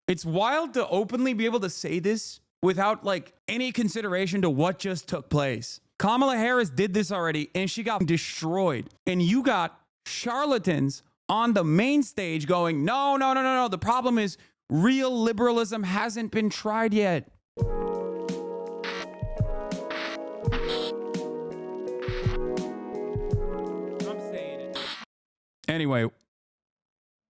It's wild to openly be able to say this without like any consideration to what just took place. Kamala Harris did this already and she got destroyed. And you got charlatans on the main stage going, no. The problem is real liberalism hasn't been tried yet. I'm saying it. Anyway,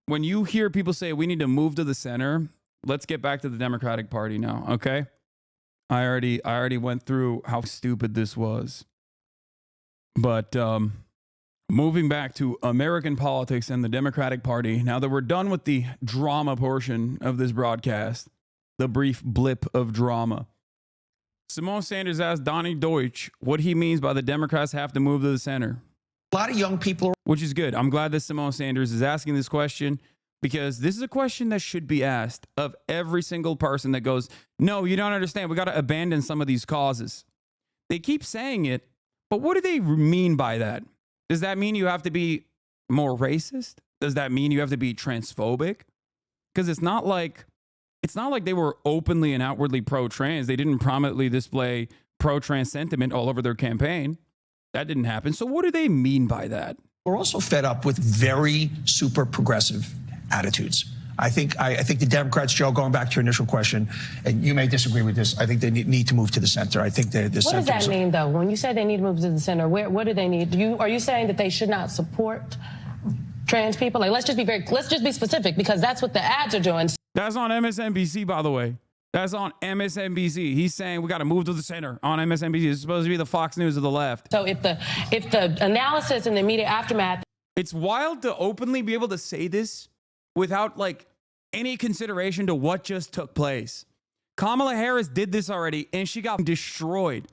when you hear people say we need to move to the center, let's get back to the Democratic Party now, okay? I already went through how stupid this was. But moving back to American politics and the Democratic Party, now that we're done with the drama portion of this broadcast, the brief blip of drama, Simone Sanders asked Donnie Deutsch what he means by the Democrats have to move to the center. A lot of young people, which is good. I'm glad that Simone Sanders is asking this question, because this is a question that should be asked of every single person that goes, no, you don't understand. We got to abandon some of these causes. They keep saying it, but what do they mean by that? Does that mean you have to be more racist? Does that mean you have to be transphobic? Because it's not like they were openly and outwardly pro-trans. They didn't prominently display pro-trans sentiment all over their campaign. That didn't happen. So what do they mean by that? we're also fed up with very super progressive attitudes. I think the Democrats, Joe, going back to your initial question, and you may disagree with this, I think they need to move to the center. I think the what does that mean, though? When you say they need to move to the center, what do they need? Are you saying that they should not support trans people? Like, let's just be specific, because that's what the ads are doing. That's on MSNBC, by the way. That's on MSNBC. He's saying we got to move to the center on MSNBC. It's supposed to be the Fox News of the left. So if the analysis and the immediate aftermath. It's wild to openly be able to say this without like any consideration to what just took place. Kamala Harris did this already and she got destroyed.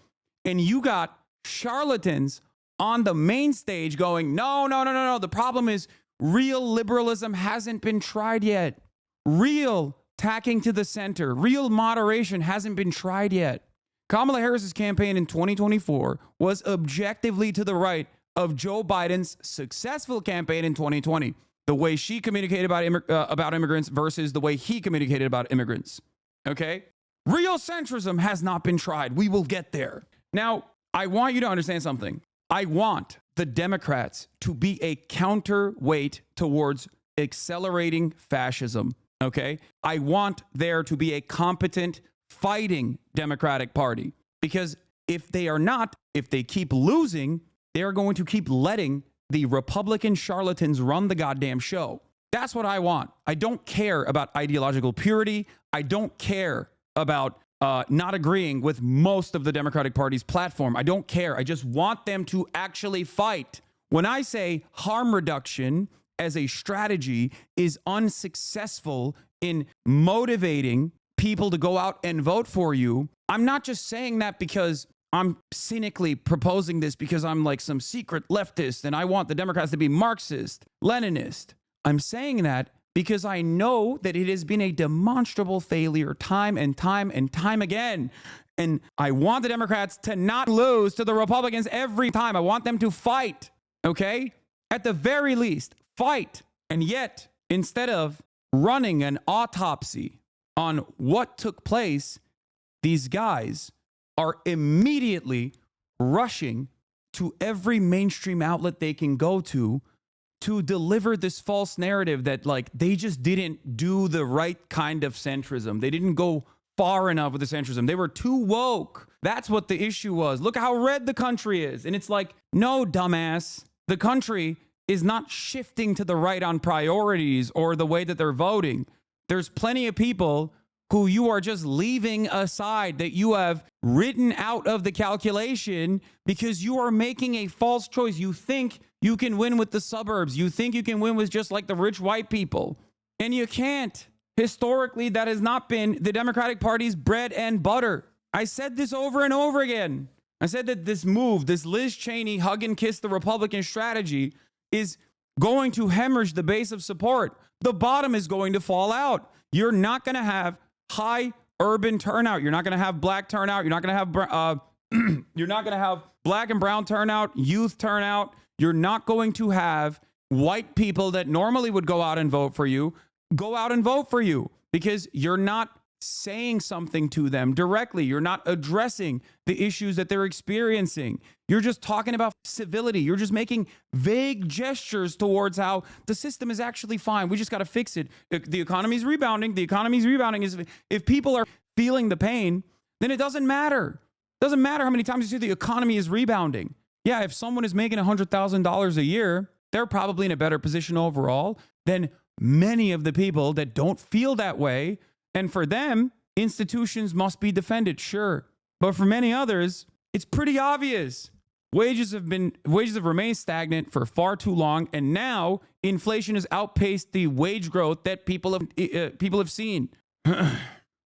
And you got charlatans on the main stage going, no. The problem is real liberalism hasn't been tried yet. Real tacking to the center, real moderation hasn't been tried yet. Kamala Harris's campaign in 2024 was objectively to the right of Joe Biden's successful campaign in 2020. The way she communicated about immigrants versus the way he communicated about immigrants. Okay? Real centrism has not been tried. We will get there. Now, I want you to understand something. I want the Democrats to be a counterweight towards accelerating fascism. Okay? I want there to be a competent, fighting Democratic Party. Because if they are not, if they keep losing, they are going to keep letting the Republican charlatans run the goddamn show. That's what I want. I don't care about ideological purity. I don't care about not agreeing with most of the Democratic Party's platform. I don't care. I just want them to actually fight. When I say harm reduction as a strategy is unsuccessful in motivating people to go out and vote for you, I'm not just saying that because I'm cynically proposing this because I'm like some secret leftist and I want the Democrats to be Marxist, Leninist. I'm saying that because I know that it has been a demonstrable failure time and time again. And I want the Democrats to not lose to the Republicans every time. I want them to fight, okay? At the very least, fight. And yet, instead of running an autopsy on what took place, these guys are immediately rushing to every mainstream outlet they can go to deliver this false narrative that like they just didn't do the right kind of centrism. They didn't go far enough with the centrism. They were too woke. That's what the issue was. Look how red the country is. And it's like, no, dumbass. The country is not shifting to the right on priorities or the way that they're voting. There's plenty of people who you are just leaving aside, that you have written out of the calculation because you are making a false choice. You think you can win with the suburbs. You think you can win with just like the rich white people. And you can't. Historically, that has not been the Democratic Party's bread and butter. I said this over and over again. I said that this move, this Liz Cheney hug and kiss the Republican strategy, is going to hemorrhage the base of support. The bottom is going to fall out. You're not going to have high urban turnout. You're not going to have black turnout. You're not going to have black and brown turnout, youth turnout. You're not going to have white people that normally would go out and vote for you go out and vote for you. because you're not saying something to them directly. You're not addressing the issues that they're experiencing. You're just talking about civility. You're just making vague gestures towards how the system is actually fine. We just got to fix it. The economy's rebounding. The economy's rebounding. If people are feeling the pain, then it doesn't matter. It doesn't matter how many times you say the economy is rebounding. Yeah, if someone is making $100,000 a year, they're probably in a better position overall than many of the people that don't feel that way. And for them, institutions must be defended, sure. But for many others, it's pretty obvious. Wages have remained stagnant for far too long, and now inflation has outpaced the wage growth that people have seen.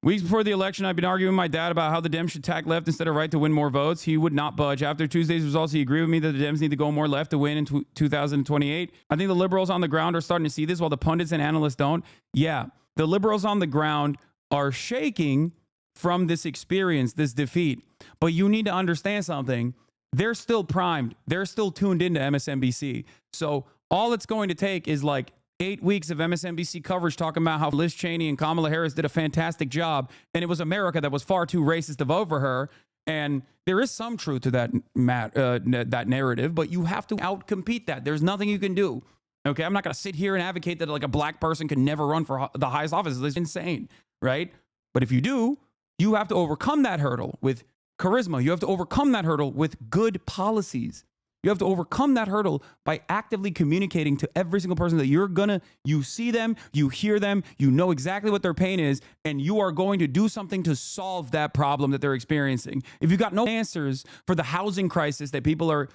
Weeks before the election, I've been arguing with my dad about how the Dems should tack left instead of right to win more votes. He would not budge. After Tuesday's results, he agreed with me that the Dems need to go more left to win in 2028. I think the liberals on the ground are starting to see this while the pundits and analysts don't. Yeah, the liberals on the ground are shaking from this experience, this defeat. But you need to understand something. They're still primed. They're still tuned into MSNBC. So all it's going to take is like 8 weeks of MSNBC coverage talking about how Liz Cheney and Kamala Harris did a fantastic job, and it was America that was far too racist to vote for her. And there is some truth to that narrative, but you have to outcompete that. There's nothing you can do. Okay, I'm not going to sit here and advocate that like a black person can never run for the highest office. It's insane, right? But if you do, you have to overcome that hurdle with charisma. You have to overcome that hurdle with good policies. You have to overcome that hurdle by actively communicating to every single person that you see them, you hear them, you know exactly what their pain is, and you are going to do something to solve that problem that they're experiencing. If you got no answers for the housing crisis that people are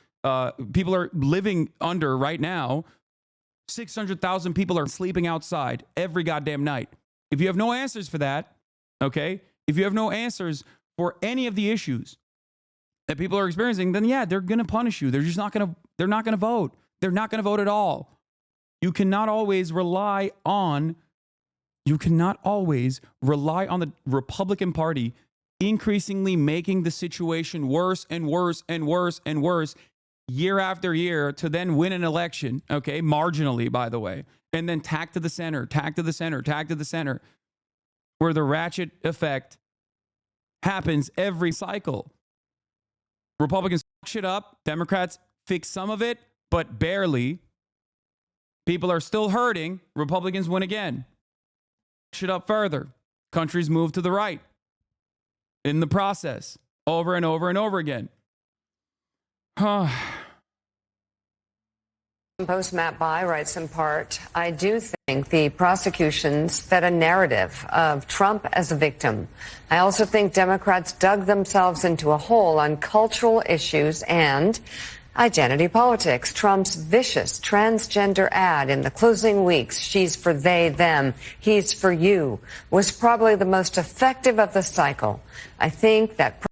living under right now, 600,000 people are sleeping outside every goddamn night. If you have no answers for that, okay? If you have no answers for any of the issues that people are experiencing, then yeah, they're going to punish you. They're not going to vote. They're not going to vote at all. You cannot always rely on the Republican Party increasingly making the situation worse and worse and worse and worse year after year to then win an election, okay? Marginally, by the way. And then tack to the center, where the ratchet effect happens every cycle. Republicans fuck shit up. Democrats fix some of it, but barely. People are still hurting. Republicans win again. Shit up further. Countries move to the right in the process over and over and over again. Post Matt Bai writes in part, I do think the prosecutions fed a narrative of Trump as a victim. I also think Democrats dug themselves into a hole on cultural issues and identity politics. Trump's vicious transgender ad in the closing weeks, she's for they, them, he's for you, was probably the most effective of the cycle. I think that...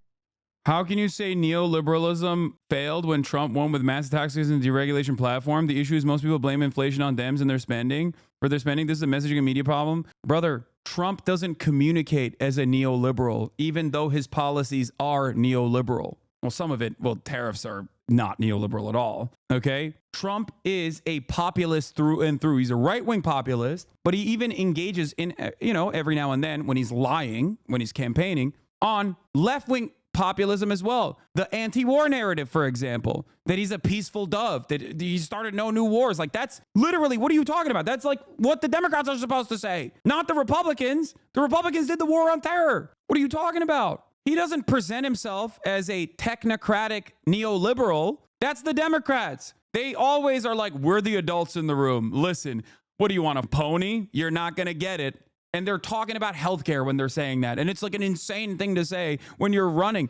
How can you say neoliberalism failed when Trump won with massive taxes and deregulation platform? The issue is most people blame inflation on Dems and their spending. This is a messaging and media problem. Brother, Trump doesn't communicate as a neoliberal, even though his policies are neoliberal. Well, some of it, tariffs are not neoliberal at all, okay? Trump is a populist through and through. He's a right-wing populist, but he even engages in, every now and then when he's lying, when he's campaigning, on left-wing populism as well. The anti-war narrative, for example, that he's a peaceful dove, that he started no new wars. Like, that's literally, what are you talking about? That's like what the Democrats are supposed to say, not the Republicans. The Republicans did the war on terror. What are you talking about? He doesn't present himself as a technocratic neoliberal. That's the Democrats. They always are like, we're the adults in the room. Listen, what do you want, a pony? You're not going to get it. And they're talking about healthcare when they're saying that. And it's like an insane thing to say when you're running.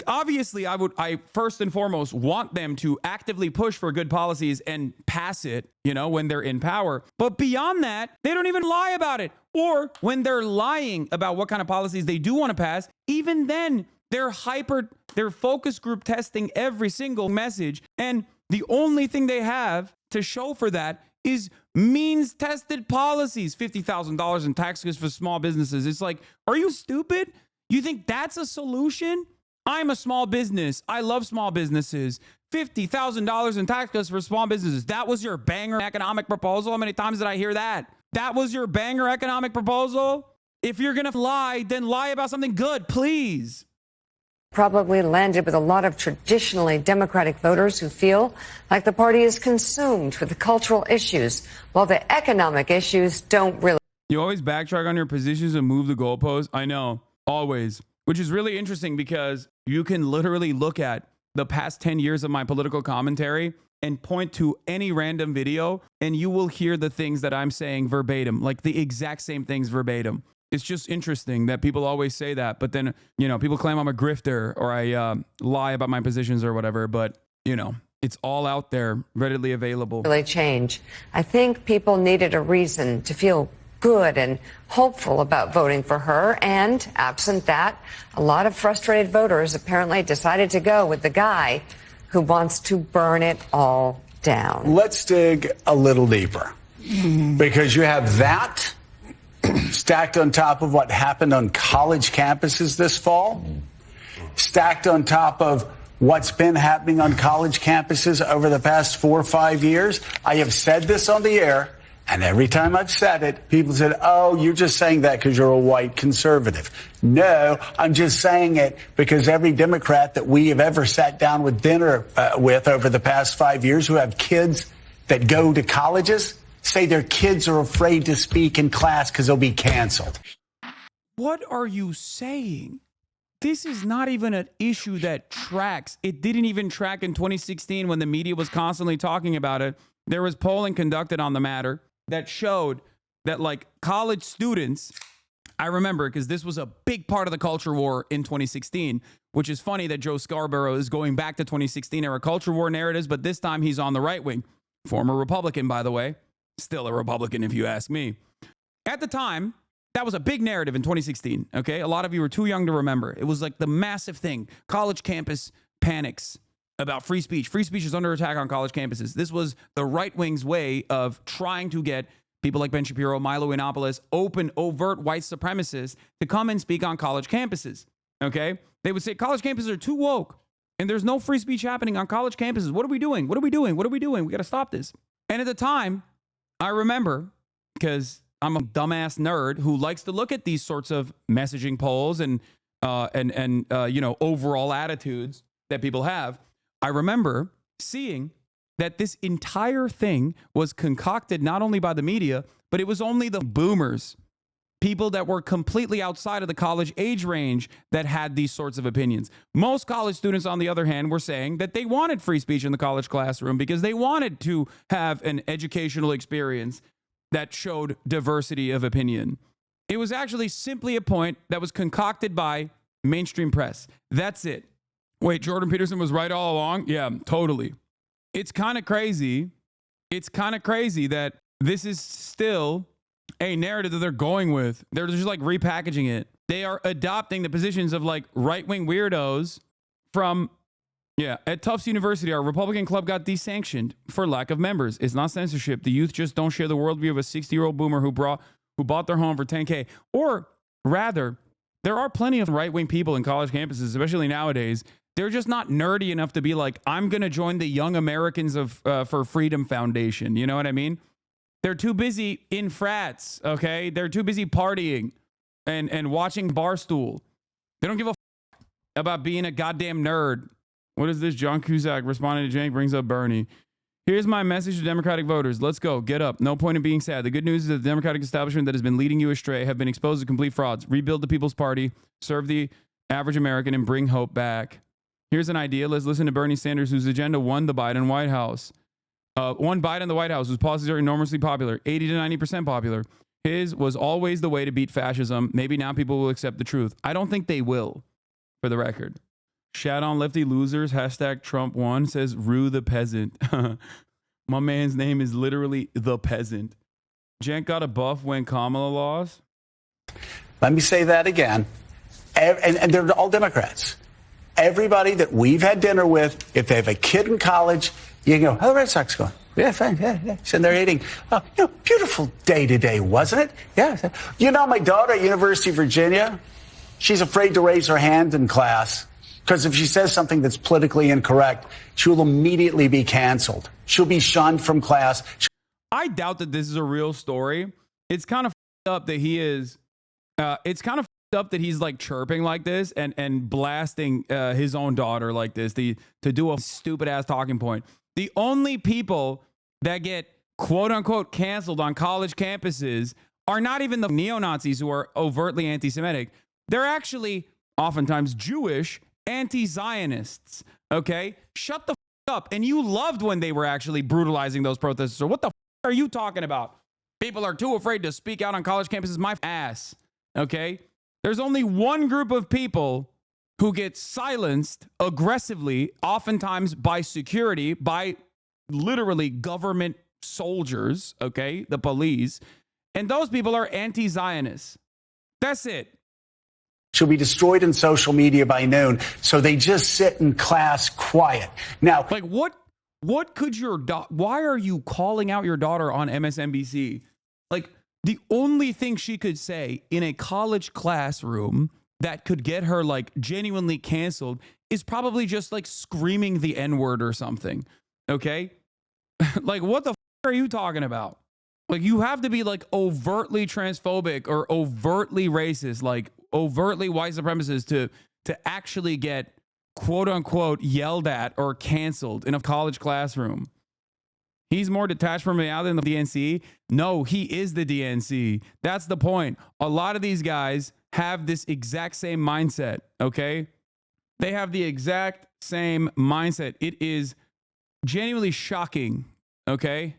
Obviously, I first and foremost want them to actively push for good policies and pass it, when they're in power. But beyond that, they don't even lie about it. Or when they're lying about what kind of policies they do want to pass, even then, they're focus group testing every single message. And the only thing they have to show for that is means-tested policies. $50,000 in tax cuts for small businesses. It's like, are you stupid? You think that's a solution? I'm a small business. I love small businesses. $50,000 in tax cuts for small businesses. That was your banger economic proposal? How many times did I hear that? That was your banger economic proposal? If you're going to lie, then lie about something good, please. Probably landed with a lot of traditionally Democratic voters who feel like the party is consumed with the cultural issues, while the economic issues don't really. You always backtrack on your positions and move the goalposts. I know, always. Which is really interesting because you can literally look at the past 10 years of my political commentary and point to any random video and you will hear the things that I'm saying verbatim, like the exact same things verbatim. It's just interesting that people always say that, but then, you know, people claim I'm a grifter or I lie about my positions or whatever, but, you know, it's all out there, readily available. Really change. I think people needed a reason to feel good and hopeful about voting for her, and absent that, a lot of frustrated voters apparently decided to go with the guy who wants to burn it all down. Let's dig a little deeper, because you have that stacked on top of what happened on college campuses this fall, stacked on top of what's been happening on college campuses over the past 4 or 5 years. I have said this on the air, and every time I've said it, people said, oh, you're just saying that because you're a white conservative. No, I'm just saying it because every Democrat that we have ever sat down with dinner with over the past 5 years who have kids that go to colleges say their kids are afraid to speak in class because they'll be canceled. What are you saying? This is not even an issue that tracks. It didn't even track in 2016 when the media was constantly talking about it. There was polling conducted on the matter that showed that, like, college students, I remember because this was a big part of the culture war in 2016, which is funny that Joe Scarborough is going back to 2016 era culture war narratives, but this time he's on the right wing. Former Republican, by the way. Still a Republican, if you ask me. At the time, that was a big narrative in 2016, okay? A lot of you were too young to remember. It was like the massive thing. College campus panics about free speech. Free speech is under attack on college campuses. This was the right wing's way of trying to get people like Ben Shapiro, Milo Yiannopoulos, open, overt white supremacists to come and speak on college campuses, okay? They would say college campuses are too woke and there's no free speech happening on college campuses. What are we doing? What are we doing? What are we doing? We got to stop this. And at the time, I remember, because I'm a dumbass nerd who likes to look at these sorts of messaging polls and you know, overall attitudes that people have. I remember seeing that this entire thing was concocted not only by the media, but it was only the boomers, people that were completely outside of the college age range that had these sorts of opinions. Most college students, on the other hand, were saying that they wanted free speech in the college classroom because they wanted to have an educational experience that showed diversity of opinion. It was actually simply a point that was concocted by mainstream press. That's it. Wait, Jordan Peterson was right all along? Yeah, totally. It's kind of crazy. It's kind of crazy that this is still a narrative that they're going with. They're just like repackaging it. They are adopting the positions of like right-wing weirdos from, at Tufts University, our Republican club got desanctioned for lack of members. It's not censorship. The youth just don't share the worldview of a 60-year-old boomer who bought their home for $10K. Or rather, there are plenty of right-wing people in college campuses, especially nowadays. They're just not nerdy enough to be like, I'm going to join the Young Americans for Freedom Foundation. You know what I mean? They're too busy in frats, okay? They're too busy partying and watching Barstool. They don't give a about being a goddamn nerd. What is this? John Cusack responding to Jank brings up Bernie. Here's my message to Democratic voters. Let's go. Get up. No point in being sad. The good news is that the Democratic establishment that has been leading you astray have been exposed to complete frauds. Rebuild the People's Party, serve the average American, and bring hope back. Here's an idea. Let's listen to Bernie Sanders, whose agenda won the Biden White House. Won Biden in the White House, whose policies are enormously popular, 80 to 90% popular. His was always the way to beat fascism. Maybe now people will accept the truth. I don't think they will, for the record. Shout on lefty losers, hashtag Trump won, says Rue the Peasant. My man's name is literally the Peasant. Jen got a buff when Kamala lost. Let me say that again. And they're all Democrats. Everybody that we've had dinner with, if they have a kid in college, you can go, how the Red Sox going? Yeah, fine. Yeah. Sitting there eating. Beautiful day today, wasn't it? Yeah. You know, my daughter at University of Virginia, she's afraid to raise her hand in class because if she says something that's politically incorrect, she will immediately be canceled. She'll be shunned from class. I doubt that this is a real story, it's kind of up that he is. It's kind of up that he's like chirping like this and blasting his own daughter like this to do a stupid ass talking point. The only people that get quote unquote canceled on college campuses are not even the neo-Nazis who are overtly anti-Semitic. They're actually oftentimes Jewish anti-Zionists. Okay, shut the up. And you loved when they were actually brutalizing those protesters. So what the are you talking about? People are too afraid to speak out on college campuses. My ass. Okay, there's only one group of people who get silenced aggressively, oftentimes by security, by literally government soldiers. Okay, the police, and those people are anti-Zionists. That's it. She'll be destroyed in social media by noon, so they just sit in class quiet. Now, like what could your why are you calling out your daughter on MSNBC? Like, the only thing she could say in a college classroom that could get her like genuinely canceled is probably just like screaming the N-word or something. Okay? Like, what the are you talking about? Like, you have to be like overtly transphobic or overtly racist, like overtly white supremacist to actually get quote unquote yelled at or canceled in a college classroom. He's more detached from reality than the DNC. No, he is the DNC. That's the point. A lot of these guys have this exact same mindset, okay? They have the exact same mindset. It is genuinely shocking, okay?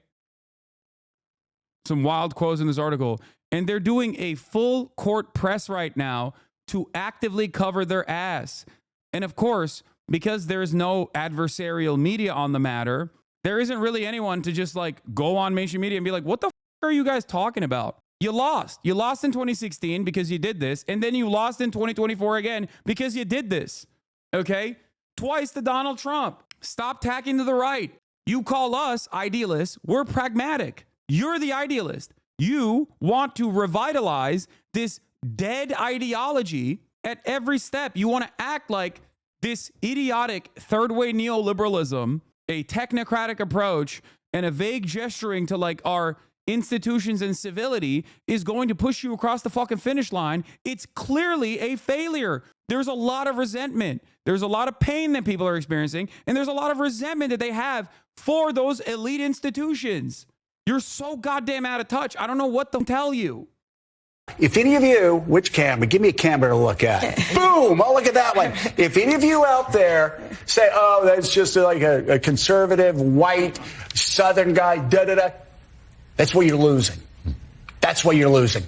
Some wild quotes in this article. And they're doing a full court press right now to actively cover their ass. And of course, because there's no adversarial media on the matter, there isn't really anyone to just like go on mainstream media and be like, what the are you guys talking about? You lost. You lost in 2016 because you did this. And then you lost in 2024 again because you did this. Okay? Twice to Donald Trump. Stop tacking to the right. You call us idealists. We're pragmatic. You're the idealist. You want to revitalize this dead ideology at every step. You want to act like this idiotic third way neoliberalism, a technocratic approach, and a vague gesturing to like our institutions and civility is going to push you across the fucking finish line. It's clearly a failure. There's a lot of resentment. There's a lot of pain that people are experiencing, and there's a lot of resentment that they have for those elite institutions. You're so goddamn out of touch. I don't know what to tell you. if any of you, which camera? Give me a camera to look at. Boom! Oh, look at that one. If any of you out there say, oh, that's just like a conservative, white, Southern guy, da-da-da, that's where you're losing. That's why you're losing.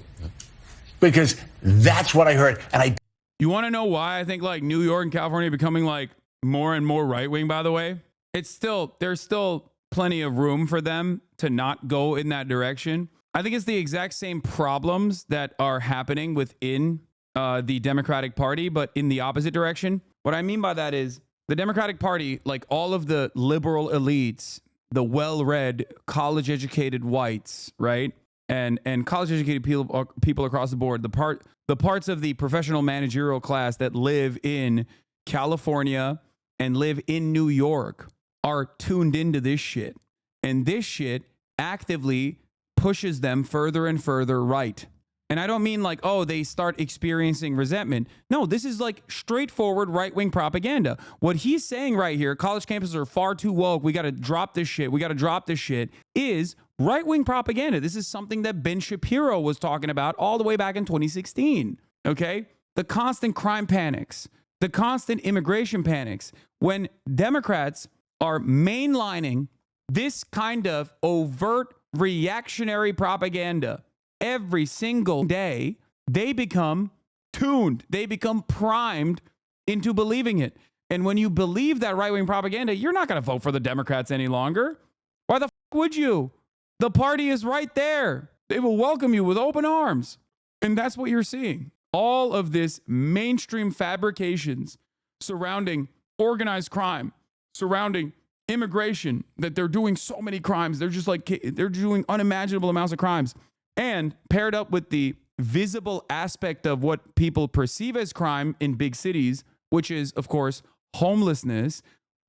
Because that's what I heard. And You want to know why I think like New York and California are becoming like more and more right-wing, by the way? There's still plenty of room for them to not go in that direction. I think it's the exact same problems that are happening within the Democratic Party, but in the opposite direction. What I mean by that is the Democratic Party, like all of the liberal elites, the well-read, college-educated whites, right? And college-educated people across the board, the parts of the professional managerial class that live in California and live in New York are tuned into this shit. And this shit actively pushes them further and further right. And I don't mean like, oh, they start experiencing resentment. No, this is like straightforward right-wing propaganda. What he's saying right here, college campuses are far too woke, we got to drop this shit, is right-wing propaganda. This is something that Ben Shapiro was talking about all the way back in 2016, okay? The constant crime panics, the constant immigration panics. When Democrats are mainlining this kind of overt reactionary propaganda every single day, they become tuned. They become primed into believing it. And when you believe that right-wing propaganda, you're not going to vote for the Democrats any longer. Why the would you? The party is right there. They will welcome you with open arms. And that's what you're seeing. All of this mainstream fabrications surrounding organized crime, surrounding immigration, that they're doing so many crimes. They're just like, they're doing unimaginable amounts of crimes. And paired up with the visible aspect of what people perceive as crime in big cities, which is, of course, homelessness,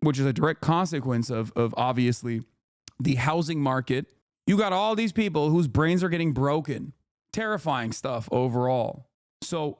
which is a direct consequence of obviously the housing market. You got all these people whose brains are getting broken, terrifying stuff overall. So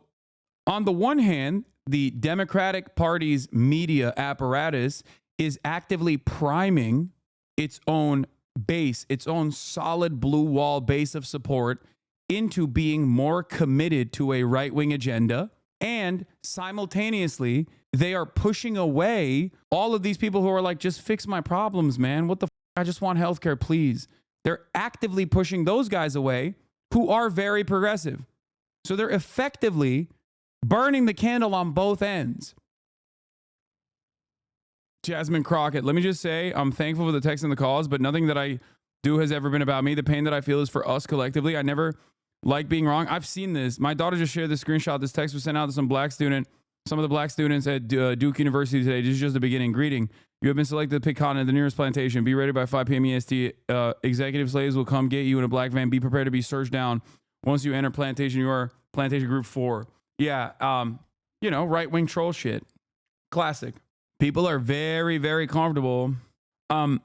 on the one hand, the Democratic Party's media apparatus is actively priming its own base, its own solid blue wall base of support into being more committed to a right-wing agenda. And simultaneously, they are pushing away all of these people who are like, just fix my problems, man. What the I just want healthcare, please. They're actively pushing those guys away who are very progressive. So they're effectively burning the candle on both ends. Jasmine Crockett, let me just say, I'm thankful for the text and the calls, but nothing that I do has ever been about me. The pain that I feel is for us collectively. I never like being wrong. I've seen this. My daughter just shared this screenshot. This text was sent out to some black student. Some of the black students at Duke University today. This is just the beginning. Greeting. You have been selected to pick cotton at the nearest plantation. Be ready by 5 p.m. EST. Executive slaves will come get you in a black van. Be prepared to be searched down. Once you enter plantation, you are plantation group 4. Yeah, right-wing troll shit. Classic. People are very, very comfortable. And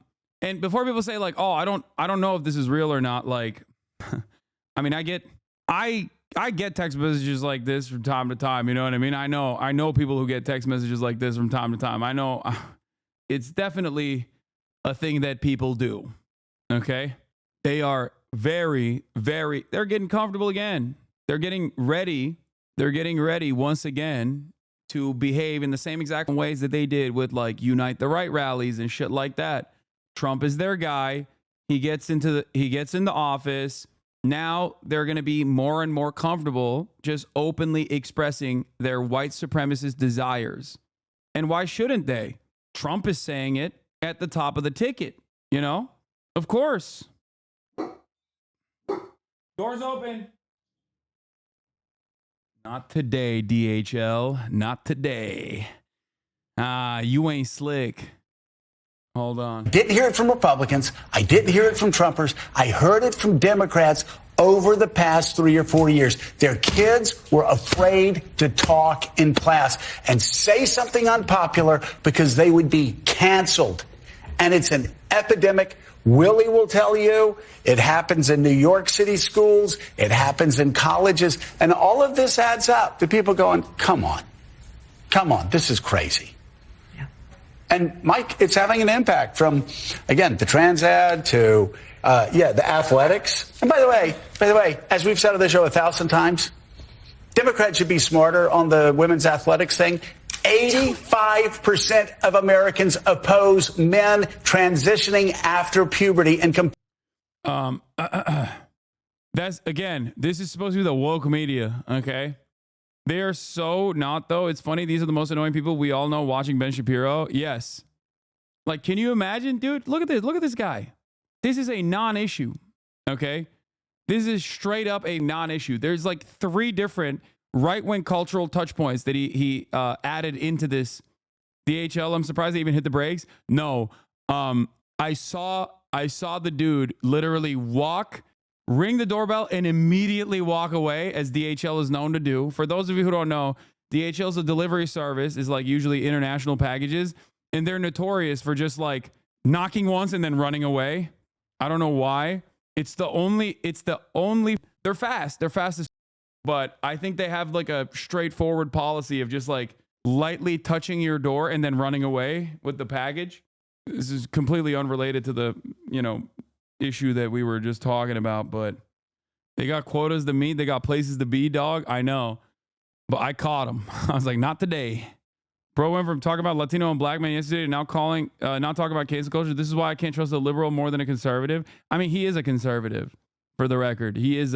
before people say like, "Oh, I don't know if this is real or not," like, I mean, I get text messages like this from time to time. You know what I mean? I know people who get text messages like this from time to time. I know it's definitely a thing that people do. Okay, they are very, very. They're getting comfortable again. They're getting ready. They're getting ready once again to behave in the same exact ways that they did with like Unite the Right rallies and shit like that. Trump is their guy. He gets into office. Now they're going to be more and more comfortable just openly expressing their white supremacist desires. And why shouldn't they? Trump is saying it at the top of the ticket, you know? Of course. Doors open. Not today, DHL. Not today. You ain't slick. Hold on. Didn't hear it from Republicans. I didn't hear it from Trumpers. I heard it from Democrats over the past 3 or 4 years. Their kids were afraid to talk in class and say something unpopular because they would be canceled. And it's an epidemic. Willie will tell you it happens in New York City schools. It happens in colleges. And all of this adds up to people going, come on, this is crazy. Yeah. And Mike, it's having an impact from, again, the trans ad to, the athletics. And by the way, as we've said on the show 1,000 times, Democrats should be smarter on the women's athletics thing. 85% of Americans oppose men transitioning after puberty and that's again, this is supposed to be the woke media, okay? They are so not though. It's funny, these are the most annoying people we all know watching Ben Shapiro. Yes. Like, can you imagine, dude? Look at this. Look at this guy. This is a non-issue, okay? This is straight up a non-issue. There's like 3 different right-wing cultural touch points that he added into this DHL. I'm surprised they even hit the brakes. No, I saw the dude literally ring the doorbell, and immediately walk away, as DHL is known to do. For those of you who don't know, DHL is a delivery service, is like usually international packages, and they're notorious for just like knocking once and then running away. I don't know why. They're fast. They're fast as. But I think they have like a straightforward policy of just like lightly touching your door and then running away with the package. This is completely unrelated to the, issue that we were just talking about, but they got quotas to meet. They got places to be, dog. I know, but I caught them. I was like, not today. Bro went from talking about Latino and black men yesterday to now talking about cancel culture. This is why I can't trust a liberal more than a conservative. I mean, he is a conservative, for the record. He is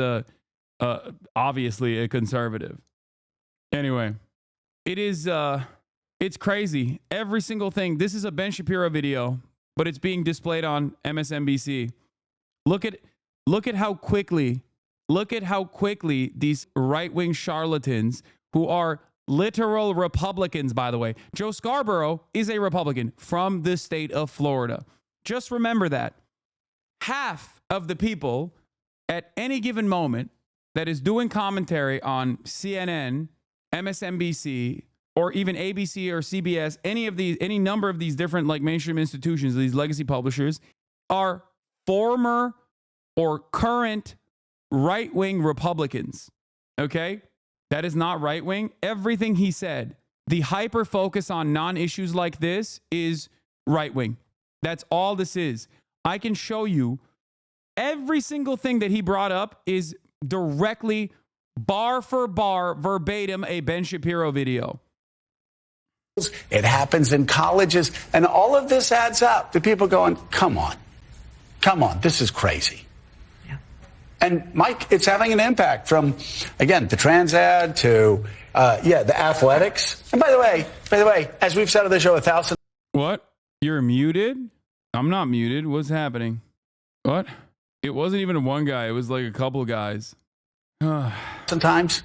obviously a conservative. Anyway, it's crazy. Every single thing. This is a Ben Shapiro video, but it's being displayed on MSNBC. Look at how quickly these right-wing charlatans, who are literal Republicans, by the way. Joe Scarborough is a Republican from the state of Florida. Just remember that. Half of the people at any given moment that is doing commentary on CNN, MSNBC, or even ABC or CBS, any number of these different like mainstream institutions, these legacy publishers, are former or current right-wing Republicans. Okay? That is not right-wing. Everything he said, the hyper focus on non-issues like this is right-wing. That's all this is. I can show you every single thing that he brought up is directly bar for bar, verbatim, a Ben Shapiro video. It happens in colleges, and all of this adds up to people going, come on, this is crazy. Yeah. And Mike, it's having an impact from, again, the trans ad to, the athletics. And by the way, as we've said on the show 1,000. What? You're muted? I'm not muted. What's happening? What? It wasn't even one guy. It was like a couple guys. Sometimes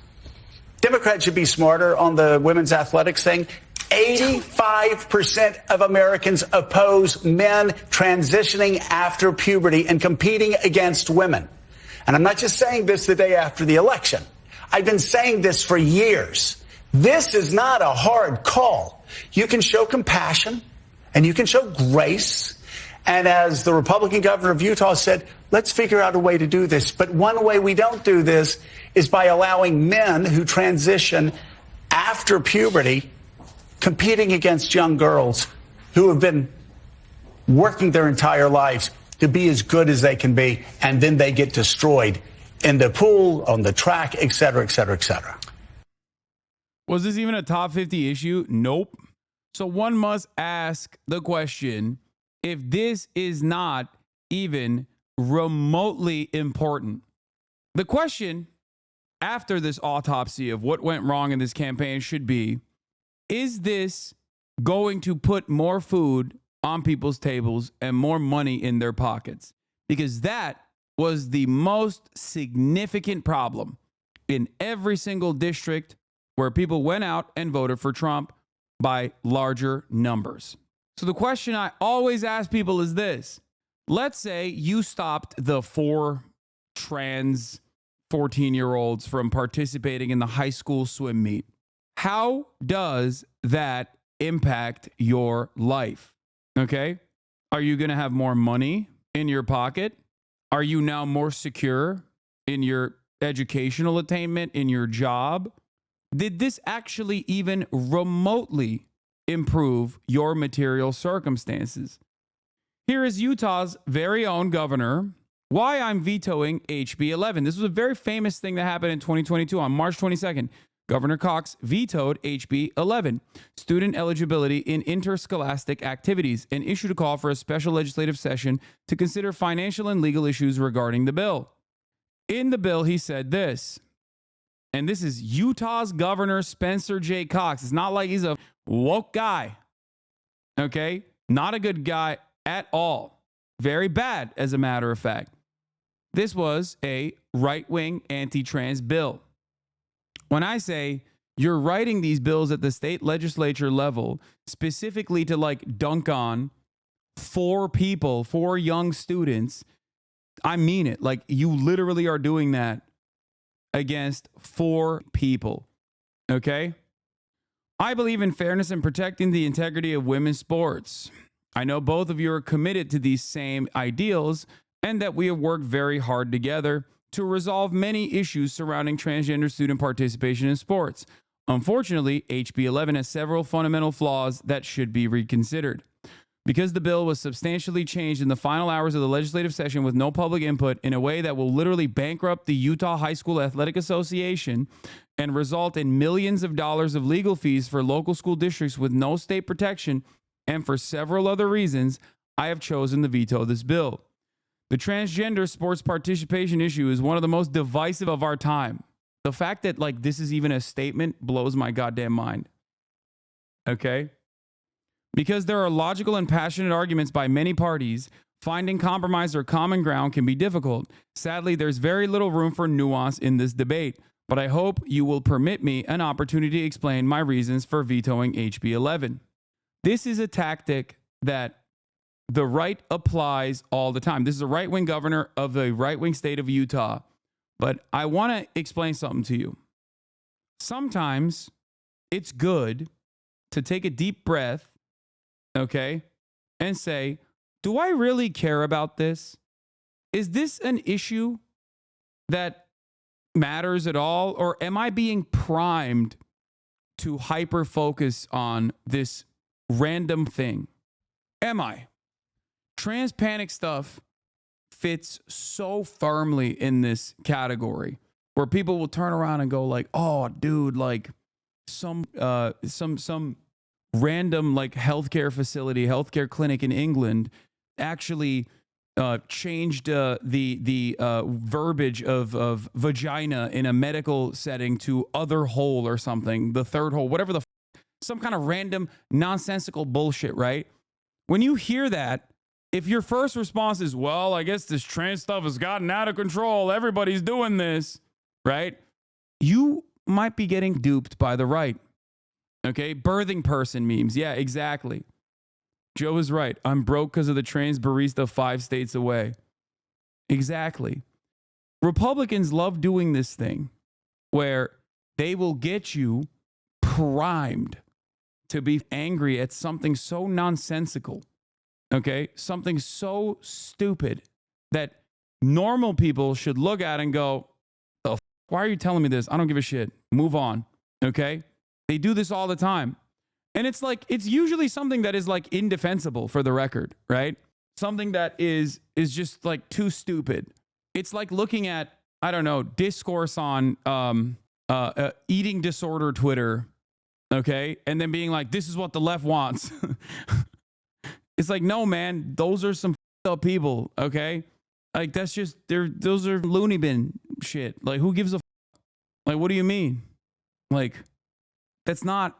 Democrats should be smarter on the women's athletics thing. 85% of Americans oppose men transitioning after puberty and competing against women. And I'm not just saying this the day after the election. I've been saying this for years. This is not a hard call. You can show compassion and you can show grace. And as the Republican governor of Utah said, let's figure out a way to do this. But one way we don't do this is by allowing men who transition after puberty competing against young girls who have been working their entire lives to be as good as they can be, and then they get destroyed in the pool, on the track, et cetera, et cetera, et cetera. Was this even a top 50 issue? Nope. So one must ask the question, if this is not even remotely important. The question after this autopsy of what went wrong in this campaign should be, is this going to put more food on people's tables and more money in their pockets? Because that was the most significant problem in every single district where people went out and voted for Trump by larger numbers. So the question I always ask people is this. Let's say you stopped the 4 trans 14-year-olds from participating in the high school swim meet. How does that impact your life? Okay? Are you going to have more money in your pocket? Are you now more secure in your educational attainment, in your job? Did this actually even remotely improve your material circumstances? Here is Utah's very own governor. Why I'm vetoing HB 11. This was a very famous thing that happened in 2022 on March 22nd. Governor Cox vetoed HB 11, student eligibility in interscholastic activities, and issued a call for a special legislative session to consider financial and legal issues regarding the bill. In the bill, he said this, and this is Utah's Governor Spencer J. Cox. It's not like he's a woke guy, okay? Not a good guy at all. Very bad, as a matter of fact. This was a right-wing anti-trans bill. When I say you're writing these bills at the state legislature level specifically to like dunk on 4 people, 4 young students, I mean it. Like you literally are doing that against 4 people. Okay? I believe in fairness and protecting the integrity of women's sports. I know both of you are committed to these same ideals and that we have worked very hard together to resolve many issues surrounding transgender student participation in sports. Unfortunately, HB 11 has several fundamental flaws that should be reconsidered. Because the bill was substantially changed in the final hours of the legislative session with no public input in a way that will literally bankrupt the Utah High School Athletic Association and result in millions of dollars of legal fees for local school districts with no state protection, and for several other reasons, I have chosen to veto this bill. The transgender sports participation issue is one of the most divisive of our time. The fact that like this is even a statement blows my goddamn mind. Okay? Because there are logical and passionate arguments by many parties, finding compromise or common ground can be difficult. Sadly, there's very little room for nuance in this debate, but I hope you will permit me an opportunity to explain my reasons for vetoing HB 11. This is a tactic that the right applies all the time. This is a right-wing governor of the right-wing state of Utah. But I want to explain something to you. Sometimes it's good to take a deep breath, okay, and say, do I really care about this? Is this an issue that matters at all? Or am I being primed to hyper focus on this random thing? Am I? Trans panic stuff fits so firmly in this category where people will turn around and go like, oh, dude, like some random like healthcare facility, healthcare clinic in England actually changed the verbiage of vagina in a medical setting to other hole or something, the third hole, whatever some kind of random nonsensical bullshit, right? When you hear that, if your first response is, well, I guess this trans stuff has gotten out of control, everybody's doing this, right? You might be getting duped by the right. Okay, birthing person memes. Yeah, exactly. Joe is right. I'm broke because of the trans barista 5 states away. Exactly. Republicans love doing this thing where they will get you primed to be angry at something so nonsensical, okay? Something so stupid that normal people should look at and go, why are you telling me this? I don't give a shit. Move on, okay? They do this all the time. And it's like, it's usually something that is like indefensible for the record, right? Something that is just like too stupid. It's like looking at, I don't know, discourse on eating disorder Twitter, okay? And then being like, this is what the left wants. It's like, no, man, those are some up people, okay? Like, that's just, those are loony bin shit. Like, who gives a like, what do you mean? Like, that's not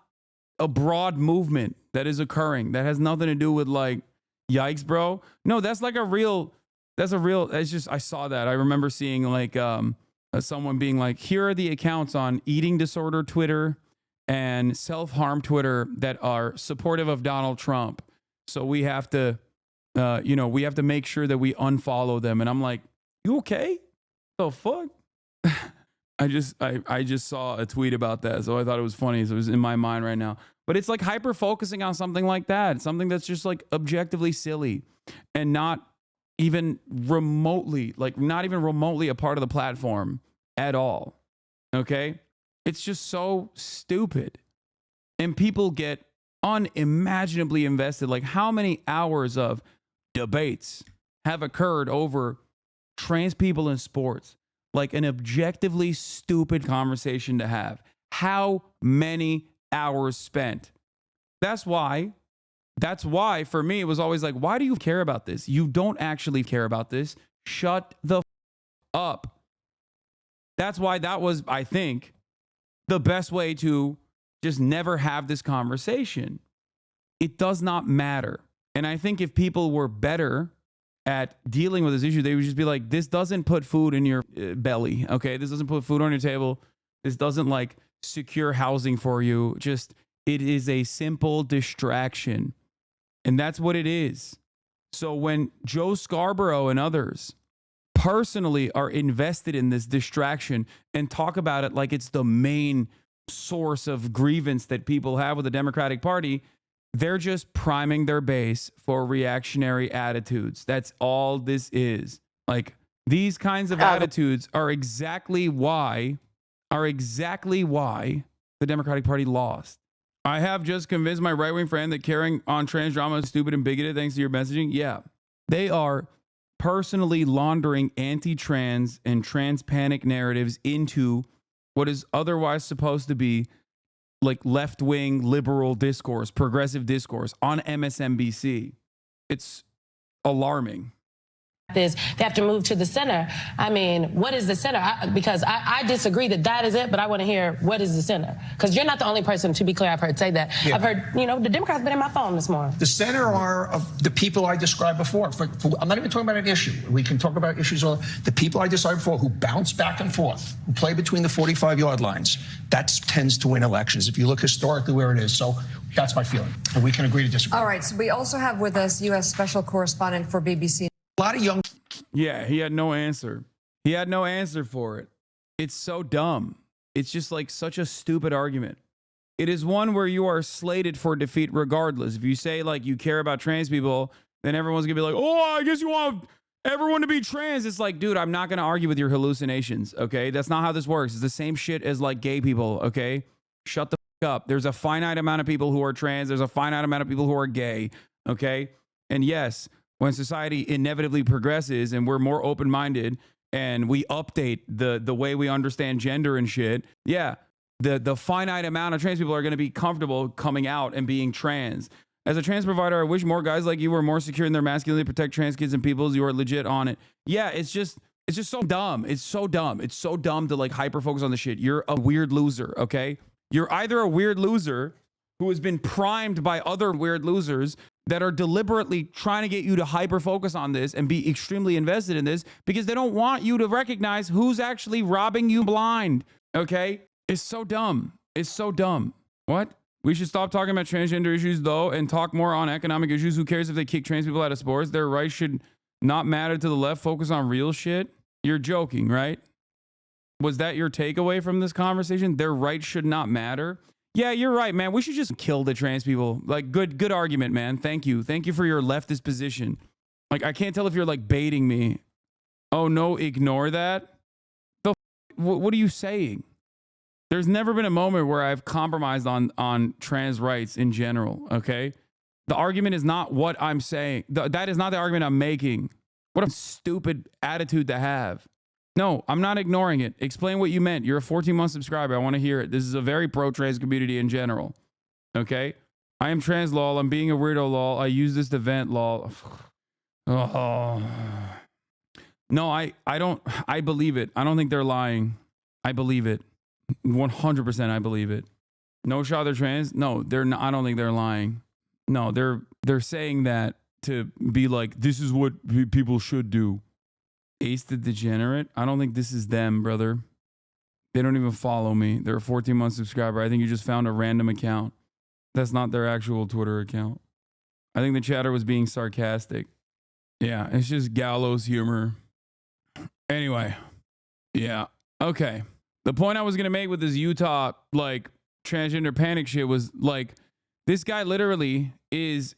a broad movement that is occurring. That has nothing to do with like, yikes, bro. No, that's like it's just, I saw that. I remember seeing like someone being like, here are the accounts on eating disorder Twitter and self-harm Twitter that are supportive of Donald Trump. So we have to, we have to make sure that we unfollow them. And I'm like, you okay? The fuck? I just saw a tweet about that, so I thought it was funny. So it was in my mind right now. But it's like hyper focusing on something like that, something that's just like objectively silly and not even remotely a part of the platform at all. Okay? It's just so stupid. And people get unimaginably invested. Like, how many hours of debates have occurred over trans people in sports? Like an objectively stupid conversation to have. How many hours spent? That's why for me, it was always like, why do you care about this? You don't actually care about this. Shut the up. That's why that was, I think, the best way to just never have this conversation. It does not matter. And I think if people were better at dealing with this issue, they would just be like, this doesn't put food in your belly, okay? This doesn't put food on your table. This doesn't like secure housing for you. Just, it is a simple distraction. And that's what it is. So when Joe Scarborough and others personally are invested in this distraction and talk about it like it's the main source of grievance that people have with the Democratic Party, they're just priming their base for reactionary attitudes. That's all this is. Like, these kinds of attitudes are exactly why the Democratic Party lost. I have just convinced my right-wing friend that carrying on trans drama is stupid and bigoted thanks to your messaging. Yeah. They are personally laundering anti-trans and trans panic narratives into what is otherwise supposed to be like left-wing liberal discourse, progressive discourse on MSNBC. It's alarming. They have to move to the center. I mean, what is the center? Because I disagree that is it, but I want to hear what is the center. Because you're not the only person, to be clear, I've heard say that. Yeah. I've heard, the Democrats been in my phone this morning. The center are of the people I described before. I'm not even talking about an issue. We can talk about issues. The people I described before who bounce back and forth, who play between the 45-yard lines, that tends to win elections if you look historically where it is. So that's my feeling. And we can agree to disagree. All right. So we also have with us U.S. Special Correspondent for BBC. A lot of young. Yeah, he had no answer. He had no answer for it. It's so dumb. It's just like such a stupid argument. It is one where you are slated for defeat regardless. If you say like you care about trans people, then everyone's gonna be like, oh, I guess you want everyone to be trans. It's like, dude, I'm not going to argue with your hallucinations, okay? That's not how this works. It's the same shit as like gay people, okay? Shut the fuck up. There's a finite amount of people who are trans. There's a finite amount of people who are gay, okay? And yes, when society inevitably progresses and we're more open-minded and we update the way we understand gender and shit, yeah, the finite amount of trans people are going to be comfortable coming out and being trans. As a trans provider, I wish more guys like you were more secure in their masculinity, protect trans kids and peoples. You are legit on it. Yeah, it's just so dumb. It's so dumb. It's so dumb to like hyper focus on the shit. You're a weird loser, okay? You're either a weird loser who has been primed by other weird losers that are deliberately trying to get you to hyper focus on this and be extremely invested in this because they don't want you to recognize who's actually robbing you blind, okay? It's so dumb. It's so dumb. What? We should stop talking about transgender issues, though, and talk more on economic issues. Who cares if they kick trans people out of sports? Their rights should not matter to the left. Focus on real shit. You're joking, right? Was that your takeaway from this conversation? Their rights should not matter? Yeah, you're right, man. We should just kill the trans people. Like, good argument, man. Thank you. Thank you for your leftist position. Like, I can't tell if you're, like, baiting me. Oh, no, ignore that? What are you saying? There's never been a moment where I've compromised on trans rights in general, okay? The argument is not what I'm saying. That is not the argument I'm making. What a stupid attitude to have. No, I'm not ignoring it. Explain what you meant. You're a 14-month subscriber. I want to hear it. This is a very pro-trans community in general, okay? I am trans, lol. I'm being a weirdo, lol. I use this to vent, lol. Oh. No, I don't. I believe it. I don't think they're lying. I believe it. 100% I believe it. No shot they're trans? No, they're not. I don't think they're lying. No, they're saying that to be like, this is what people should do. Ace the Degenerate? I don't think this is them, brother. They don't even follow me. They're a 14-month subscriber. I think you just found a random account. That's not their actual Twitter account. I think the chatter was being sarcastic. Yeah, it's just gallows humor. Anyway. Yeah. Okay. The point I was going to make with this Utah, like, transgender panic shit was, like, this guy literally is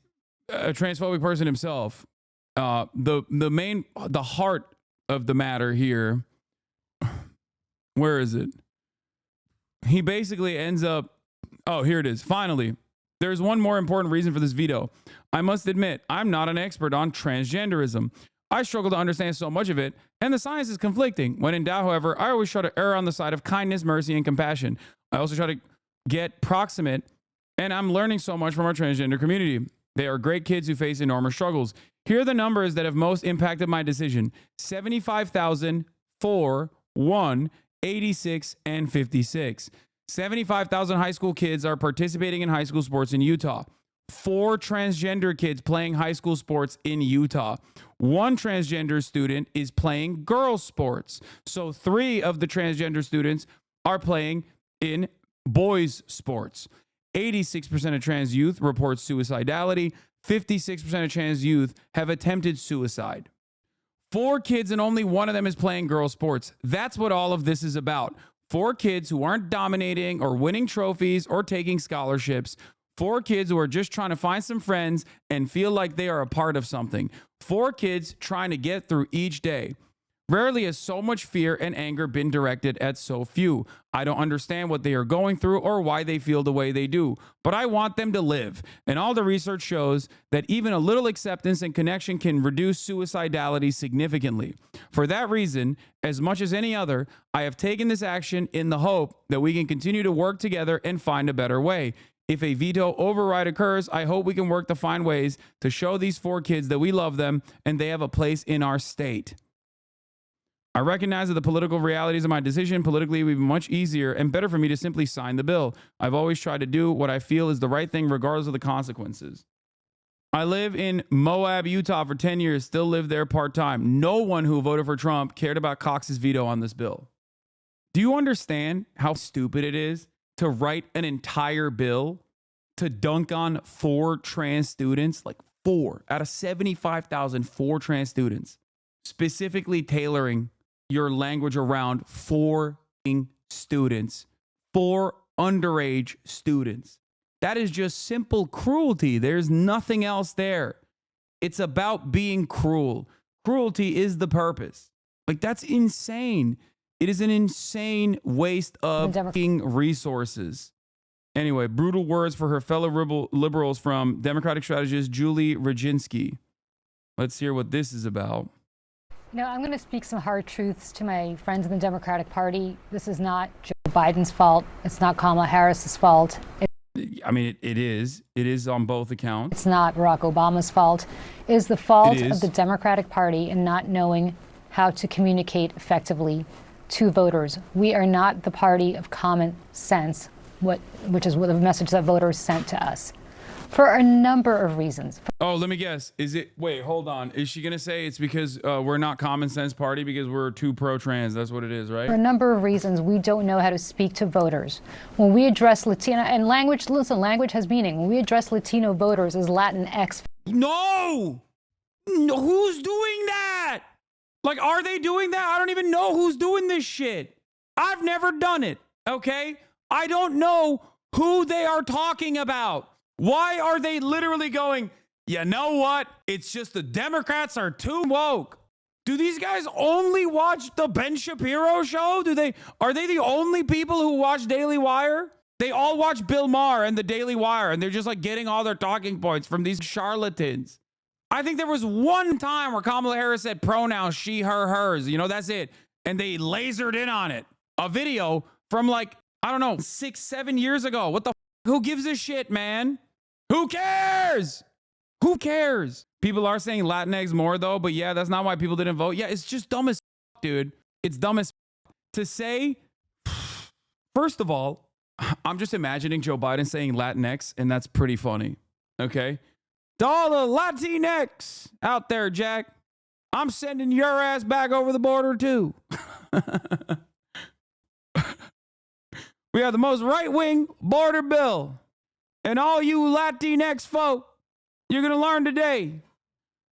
a transphobic person himself. The heart of the matter here, where is it? He basically ends up, oh, here it is. Finally, there's one more important reason for this veto. I must admit, I'm not an expert on transgenderism. I struggle to understand so much of it, and the science is conflicting. When in doubt, however, I always try to err on the side of kindness, mercy, and compassion. I also try to get proximate, and I'm learning so much from our transgender community. They are great kids who face enormous struggles. Here are the numbers that have most impacted my decision. 75,000, 4, 1, 86, and 56. 75,000 high school kids are participating in high school sports in Utah. 4 transgender kids playing high school sports in Utah. 1 transgender student is playing girls sports. So 3 of the transgender students are playing in boys sports. 86% of trans youth report suicidality. 56% of trans youth have attempted suicide. 4 kids and only 1 of them is playing girls sports. That's what all of this is about. 4 kids who aren't dominating or winning trophies or taking scholarships. 4 kids who are just trying to find some friends and feel like they are a part of something. 4 kids trying to get through each day. Rarely has so much fear and anger been directed at so few. I don't understand what they are going through or why they feel the way they do, but I want them to live. And all the research shows that even a little acceptance and connection can reduce suicidality significantly. For that reason, as much as any other, I have taken this action in the hope that we can continue to work together and find a better way. If a veto override occurs, I hope we can work to find ways to show these 4 kids that we love them and they have a place in our state. I recognize that the political realities of my decision politically would be much easier and better for me to simply sign the bill. I've always tried to do what I feel is the right thing regardless of the consequences. I live in Moab, Utah for 10 years, still live there part-time. No one who voted for Trump cared about Cox's veto on this bill. Do you understand how stupid it is to write an entire bill to dunk on 4 trans students? Like 4 out of 75,000, 4 trans students, specifically tailoring your language around 4 students, 4 underage students. That is just simple cruelty. There's nothing else there. It's about being cruel. cruelty is the purpose. Like, that's insane. It is an insane waste of fucking resources. Anyway, brutal words for her fellow liberals from Democratic strategist Julie Rajinsky. Let's hear what this is about. Now, I'm going to speak some hard truths to my friends in the Democratic Party. This is not Joe Biden's fault. It's not Kamala Harris's fault. I mean, it is. It is on both accounts. It's not Barack Obama's fault. It is the fault of the Democratic Party in not knowing how to communicate effectively to voters. We are not the party of common sense, which is what the message that voters sent to us, for a number of reasons. Oh, let me guess. Is it, wait, hold on. Is she going to say it's because we're not common sense party because we're too pro-trans? That's what it is, right? For a number of reasons, we don't know how to speak to voters. When we address Latino, and language, listen, language has meaning. When we address Latino voters as Latinx. No! Who's doing that? Like, are they doing that? I don't even know who's doing this shit. I've never done it, okay? I don't know who they are talking about. Why are they literally going, you know what? It's just the Democrats are too woke. Do these guys only watch the Ben Shapiro show? Are they the only people who watch Daily Wire? They all watch Bill Maher and the Daily Wire, and they're just like getting all their talking points from these charlatans. I think there was one time where Kamala Harris said pronouns, she, her, hers. You know, that's it. And they lasered in on it. A video from like, I don't know, 6, 7 years ago. What the who gives a shit, man? Who cares? Who cares? People are saying Latinx more though, but yeah, that's not why people didn't vote. Yeah, it's just dumb as dude. It's dumb as to say. First of all, I'm just imagining Joe Biden saying Latinx, and that's pretty funny. Okay? To all the Latinx out there, Jack, I'm sending your ass back over the border too. We have the most right-wing border bill. And all you Latinx folk, you're going to learn today.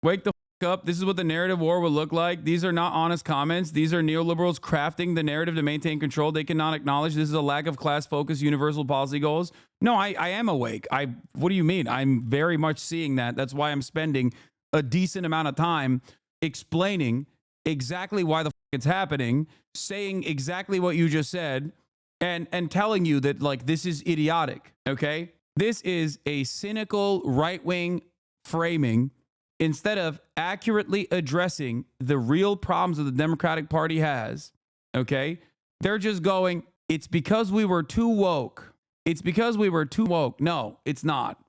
Wake the fuck up. This is what the narrative war will look like. These are not honest comments. These are neoliberals crafting the narrative to maintain control. They cannot acknowledge this is a lack of class-focused universal policy goals. No, I am awake. What do you mean? I'm very much seeing that. That's why I'm spending a decent amount of time explaining exactly why the fuck it's happening, saying exactly what you just said, and telling you that, like, this is idiotic, okay? This is a cynical right-wing framing instead of accurately addressing the real problems that the Democratic Party has, okay? They're just going, it's because we were too woke. It's because we were too woke. No, it's not.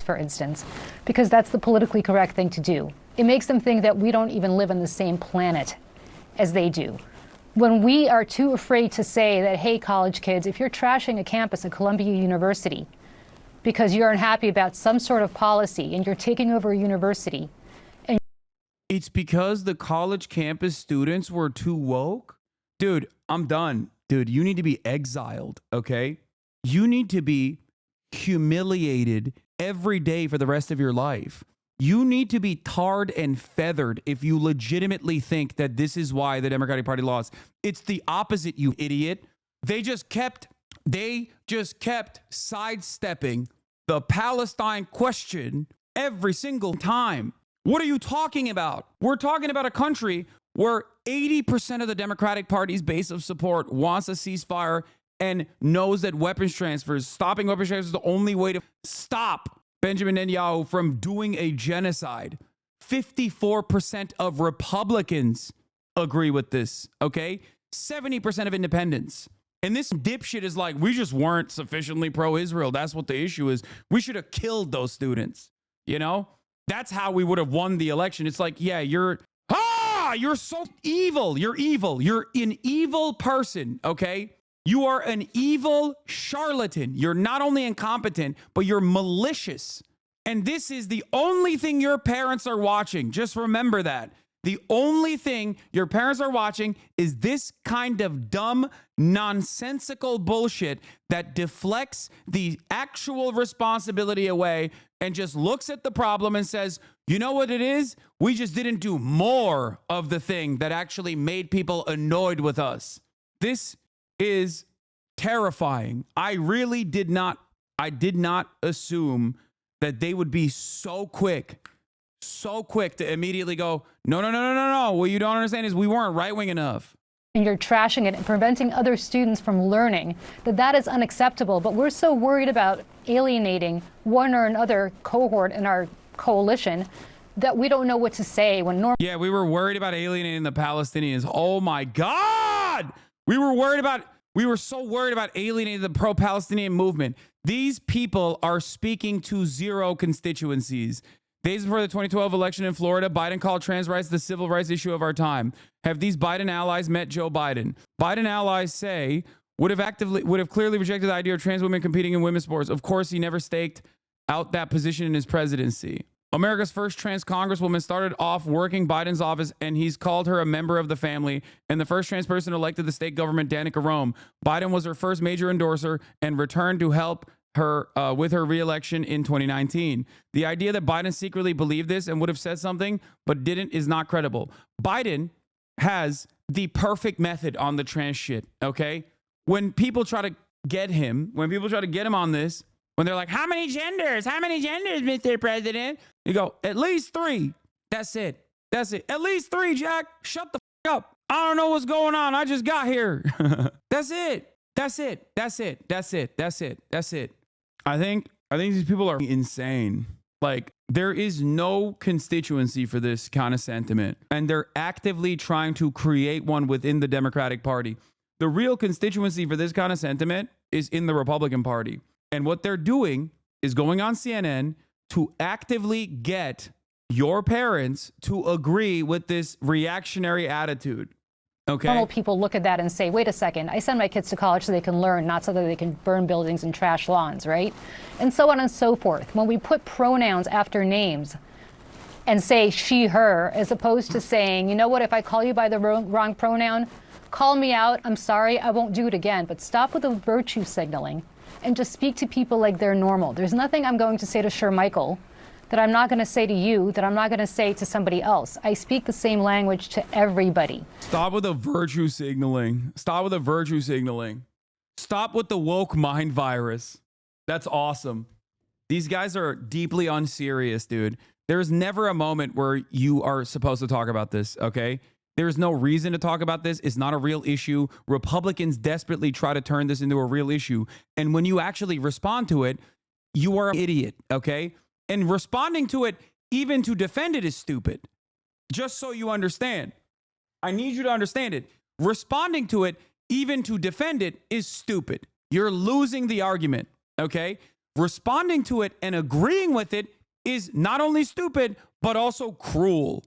For instance, because that's the politically correct thing to do. It makes them think that we don't even live on the same planet as they do. When we are too afraid to say that, hey, college kids, if you're trashing a campus at Columbia University because you're unhappy about some sort of policy and you're taking over a university. And it's because the college campus students were too woke? Dude, I'm done. Dude, you need to be exiled, okay? You need to be humiliated every day for the rest of your life. You need to be tarred and feathered if you legitimately think that this is why the Democratic Party lost. It's the opposite, you idiot. They just kept sidestepping the Palestine question every single time. What are you talking about? We're talking about a country where 80% of the Democratic Party's base of support wants a ceasefire and knows that stopping weapons transfers is the only way to stop Benjamin Netanyahu from doing a genocide. 54% of Republicans agree with this, okay? 70% of independents. And this dipshit is like, we just weren't sufficiently pro-Israel. That's what the issue is. We should have killed those students, you know? That's how we would have won the election. It's like, yeah, you're so evil. You're evil. You're an evil person, okay? You are an evil charlatan. You're not only incompetent, but you're malicious. And this is the only thing your parents are watching. Just remember that. The only thing your parents are watching is this kind of dumb, nonsensical bullshit that deflects the actual responsibility away and just looks at the problem and says, you know what it is? We just didn't do more of the thing that actually made people annoyed with us. This is terrifying. I did not assume that they would be so quick so quick to immediately go, no, no, no, no, no, no. What you don't understand is we weren't right-wing enough. And you're trashing it and preventing other students from learning, that is unacceptable. But we're so worried about alienating one or another cohort in our coalition that we don't know what to say when normal. Yeah, we were worried about alienating the Palestinians. Oh my God. We were so worried about alienating the pro-Palestinian movement. These people are speaking to zero constituencies. Days before the 2012 election in Florida, Biden called trans rights the civil rights issue of our time. Have these Biden allies met Joe Biden? Biden allies say would have clearly rejected the idea of trans women competing in women's sports. Of course, he never staked out that position in his presidency. America's first trans congresswoman started off working Biden's office, and he's called her a member of the family. And the first trans person elected the state government, Danica Rome. Biden was her first major endorser and returned to help her with her reelection in 2019. The idea that Biden secretly believed this and would have said something but didn't is not credible. Biden has the perfect method on the trans shit, okay? When people try to get him on this, when they're like, how many genders, Mr. President? You go, at least 3. That's it. At least 3, Jack. Shut the f up. I don't know what's going on. I just got here. That's it. I think these people are insane. Like, there is no constituency for this kind of sentiment, and they're actively trying to create one within the Democratic Party. The real constituency for this kind of sentiment is in the Republican Party. And what they're doing is going on CNN to actively get your parents to agree with this reactionary attitude. Okay. Normal people look at that and say, wait a second, I send my kids to college so they can learn, not so that they can burn buildings and trash lawns, right? And so on and so forth. When we put pronouns after names and say she, her, as opposed to saying, you know what, if I call you by the wrong pronoun, call me out, I'm sorry, I won't do it again. But stop with the virtue signaling and just speak to people like they're normal. There's nothing I'm going to say to Shermichael that I'm not going to say to you, that I'm not going to say to somebody else. I speak the same language to everybody. Stop with the virtue signaling. Stop with the woke mind virus. That's awesome. These guys are deeply unserious, dude. There's never a moment where you are supposed to talk about this, okay? There's no reason to talk about this. It's not a real issue. Republicans desperately try to turn this into a real issue. And when you actually respond to it, you are an idiot, okay? And responding to it, even to defend it, is stupid. Just so you understand. I need you to understand it. Responding to it, even to defend it, is stupid. You're losing the argument, okay? Responding to it and agreeing with it is not only stupid, but also cruel,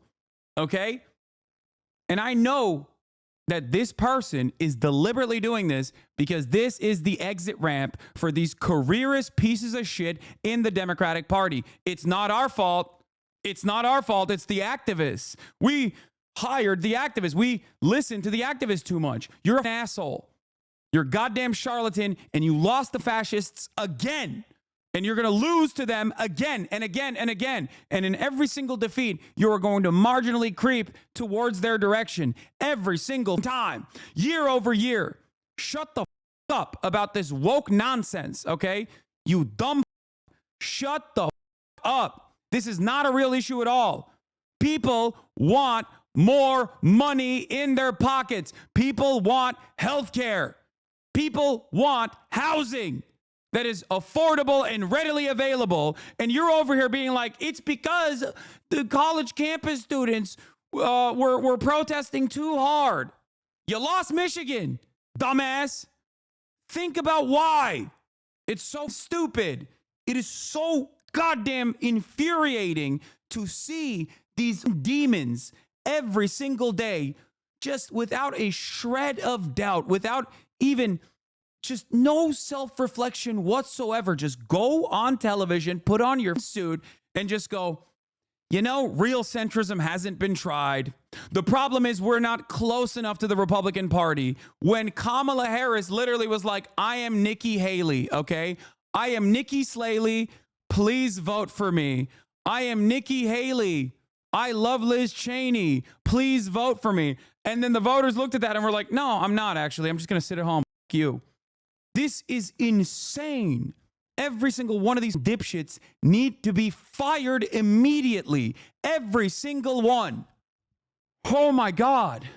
okay? And I know that this person is deliberately doing this because this is the exit ramp for these careerist pieces of shit in the Democratic Party. It's not our fault. It's not our fault. It's the activists. We hired the activists. We listened to the activists too much. You're an asshole. You're a goddamn charlatan, and you lost the fascists again. And you're going to lose to them again and again and again. And in every single defeat, you are going to marginally creep towards their direction every single time, year over year. Shut the f up about this woke nonsense, okay? You dumb f. Shut the f up. This is not a real issue at all. People want more money in their pockets. People want health care. People want housing that is affordable and readily available. And you're over here being like, it's because the college campus students were protesting too hard. You lost Michigan, dumbass. Think about why. It's so stupid. It is so goddamn infuriating to see these demons every single day, just without a shred of doubt, without even just no self-reflection whatsoever. Just go on television, put on your suit, and just go, you know, real centrism hasn't been tried. The problem is we're not close enough to the Republican Party. When Kamala Harris literally was like, I am Nikki Haley, okay? I am Nikki Slaley. Please vote for me. I am Nikki Haley. I love Liz Cheney. Please vote for me. And then the voters looked at that and were like, no, I'm not actually. I'm just going to sit at home. F you. This is insane. Every single one of these dipshits need to be fired immediately. Every single one. Oh my God.